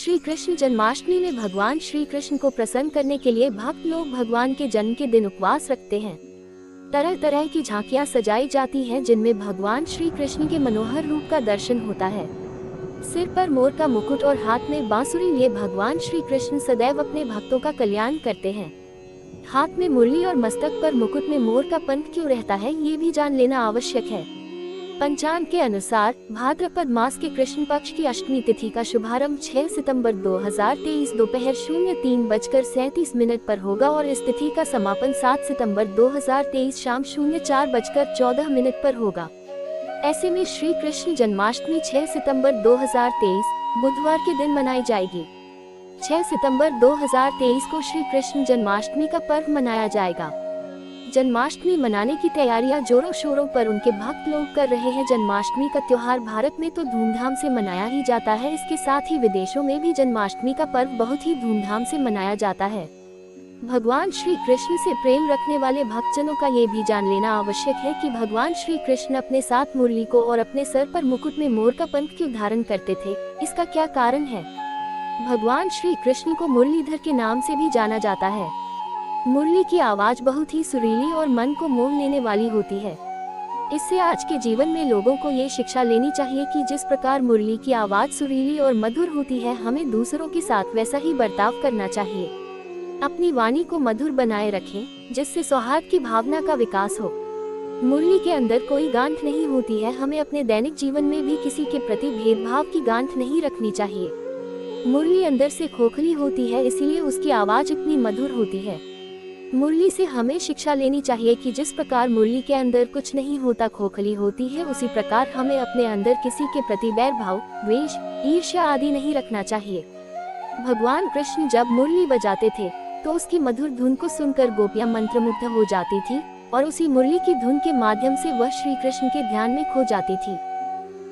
श्री कृष्ण जन्माष्टमी में भगवान श्री कृष्ण को प्रसन्न करने के लिए भक्त लोग भगवान के जन्म के दिन उपवास रखते हैं। तरह तरह की झांकियां सजाई जाती हैं जिनमें भगवान श्री कृष्ण के मनोहर रूप का दर्शन होता है। सिर पर मोर का मुकुट और हाथ में बांसुरी लिए भगवान श्री कृष्ण सदैव अपने भक्तों का कल्याण करते हैं। हाथ में मुरली और मस्तक पर मुकुट में मोर का पंख क्यों रहता है, ये भी जान लेना आवश्यक है। पंचांग के अनुसार भाद्रपद मास के कृष्ण पक्ष की अष्टमी तिथि का शुभारंभ 6 सितंबर 2023 दोपहर 03:37 पर होगा और इस तिथि का समापन 7 सितंबर 2023 शाम 04:14 पर होगा। ऐसे में श्री कृष्ण जन्माष्टमी 6 सितंबर 2023 बुधवार के दिन मनाई जाएगी। 6 सितंबर 2023 को श्री कृष्ण जन्माष्टमी का पर्व मनाया जाएगा। जन्माष्टमी मनाने की तैयारियां जोरों शोरों पर उनके भक्त लोग कर रहे हैं। जन्माष्टमी का त्योहार भारत में तो धूमधाम से मनाया ही जाता है, इसके साथ ही विदेशों में भी जन्माष्टमी का पर्व बहुत ही धूमधाम से मनाया जाता है। भगवान श्री कृष्ण से प्रेम रखने वाले भक्तजनों का ये भी जान लेना आवश्यक है कि भगवान श्री कृष्ण अपने साथ मुरली को और अपने सर पर मुकुट में मोर का पंख क्यों धारण करते थे, इसका क्या कारण है। भगवान श्री कृष्ण को मुरलीधर के नाम से भी जाना जाता है। मुरली की आवाज बहुत ही सुरीली और मन को मोह लेने वाली होती है। इससे आज के जीवन में लोगों को ये शिक्षा लेनी चाहिए कि जिस प्रकार मुरली की आवाज सुरीली और मधुर होती है, हमें दूसरों के साथ वैसा ही बर्ताव करना चाहिए। अपनी वाणी को मधुर बनाए रखें जिससे सौहार्द की भावना का विकास हो। मुरली के अंदर कोई गांठ नहीं होती है, हमें अपने दैनिक जीवन में भी किसी के प्रति भेदभाव की गांठ नहीं रखनी चाहिए। मुरली अंदर से खोखली होती है, इसीलिए उसकी आवाज इतनी मधुर होती है। मुरली से हमें शिक्षा लेनी चाहिए कि जिस प्रकार मुरली के अंदर कुछ नहीं होता, खोखली होती है, उसी प्रकार हमें अपने अंदर किसी के प्रति बैर भाव, द्वेष, ईर्ष्या आदि नहीं रखना चाहिए। भगवान कृष्ण जब मुरली बजाते थे तो उसकी मधुर धुन को सुनकर गोपियां मंत्रमुग्ध हो जाती थी और उसी मुरली की धुन के माध्यम से वह श्री कृष्ण के ध्यान में खो जाती थी।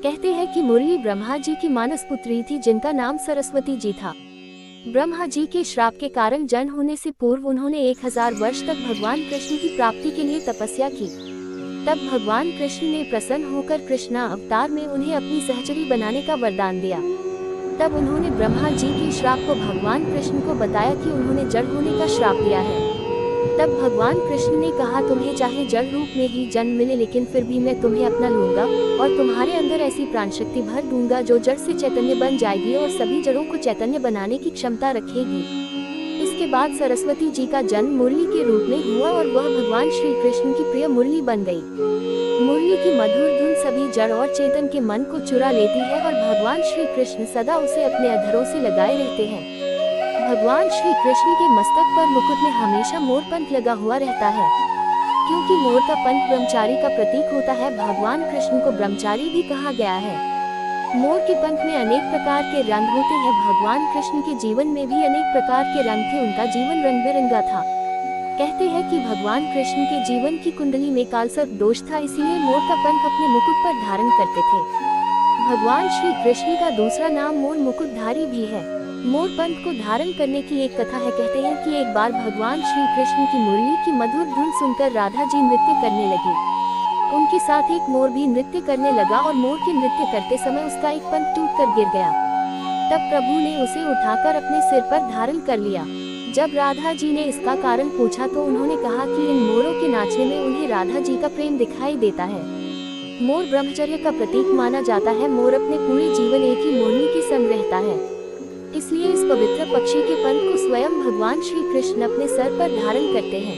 कहते हैं कि मुरली ब्रह्मा जी की मानस पुत्री थी जिनका नाम सरस्वती जी था। ब्रह्मा जी के श्राप के कारण जन्म होने से पूर्व उन्होंने 1000 वर्ष तक भगवान कृष्ण की प्राप्ति के लिए तपस्या की। तब भगवान कृष्ण ने प्रसन्न होकर कृष्णा अवतार में उन्हें अपनी सहचरी बनाने का वरदान दिया। तब उन्होंने ब्रह्मा जी के श्राप को भगवान कृष्ण को बताया कि उन्होंने जड़ होने का श्राप दिया है। तब भगवान कृष्ण ने कहा, तुम्हें चाहे जड़ रूप में ही जन्म मिले, लेकिन फिर भी मैं तुम्हें अपना लूंगा और तुम्हारे अंदर ऐसी प्राण शक्ति भर दूंगा जो जड़ से चैतन्य बन जाएगी और सभी जड़ों को चैतन्य बनाने की क्षमता रखेगी। इसके बाद सरस्वती जी का जन्म मुरली के रूप में हुआ और वह भगवान श्री कृष्ण की प्रिय मुरली बन गई। मुरली की मधुर धुन सभी जड़ और चेतन के मन को चुरा लेती है और भगवान श्री कृष्ण सदा उसे अपने अधरों से लगाए रहते हैं। भगवान श्री कृष्ण के मस्तक पर मुकुट में हमेशा मोर पंख लगा हुआ रहता है, क्योंकि मोर का पंख ब्रह्मचारी का प्रतीक होता है। भगवान कृष्ण को ब्रह्मचारी भी कहा गया है। मोर के पंख में अनेक प्रकार के रंग होते हैं। भगवान कृष्ण के जीवन में भी अनेक प्रकार के रंग थे, उनका जीवन रंग बिरंगा था। कहते हैं कि भगवान कृष्ण के जीवन की कुंडली में कालसर्प दोष था, इसीलिए मोर का पंख अपने मुकुट पर धारण करते थे। भगवान श्री कृष्ण का दूसरा नाम मोर मुकुटधारी भी है। मोर पंख को धारण करने की एक कथा है। कहते हैं कि एक बार भगवान श्री कृष्ण की मुरली की मधुर धुन सुनकर राधा जी नृत्य करने लगी। उनके साथ एक मोर भी नृत्य करने लगा और मोर के नृत्य करते समय उसका एक पंख टूटकर गिर गया। तब प्रभु ने उसे उठाकर अपने सिर पर धारण कर लिया। जब राधा जी ने इसका कारण पूछा तो उन्होंने कहा कि इन मोरों के नाचने में उन्हें राधा जी का प्रेम दिखाई देता है। मोर ब्रह्मचर्य का प्रतीक माना जाता है। मोर अपने पूरे जीवन एक ही मोरनी के संग रहता है, इसलिए इस पवित्र पक्षी के पंख को स्वयं भगवान श्री कृष्ण अपने सर पर धारण करते हैं।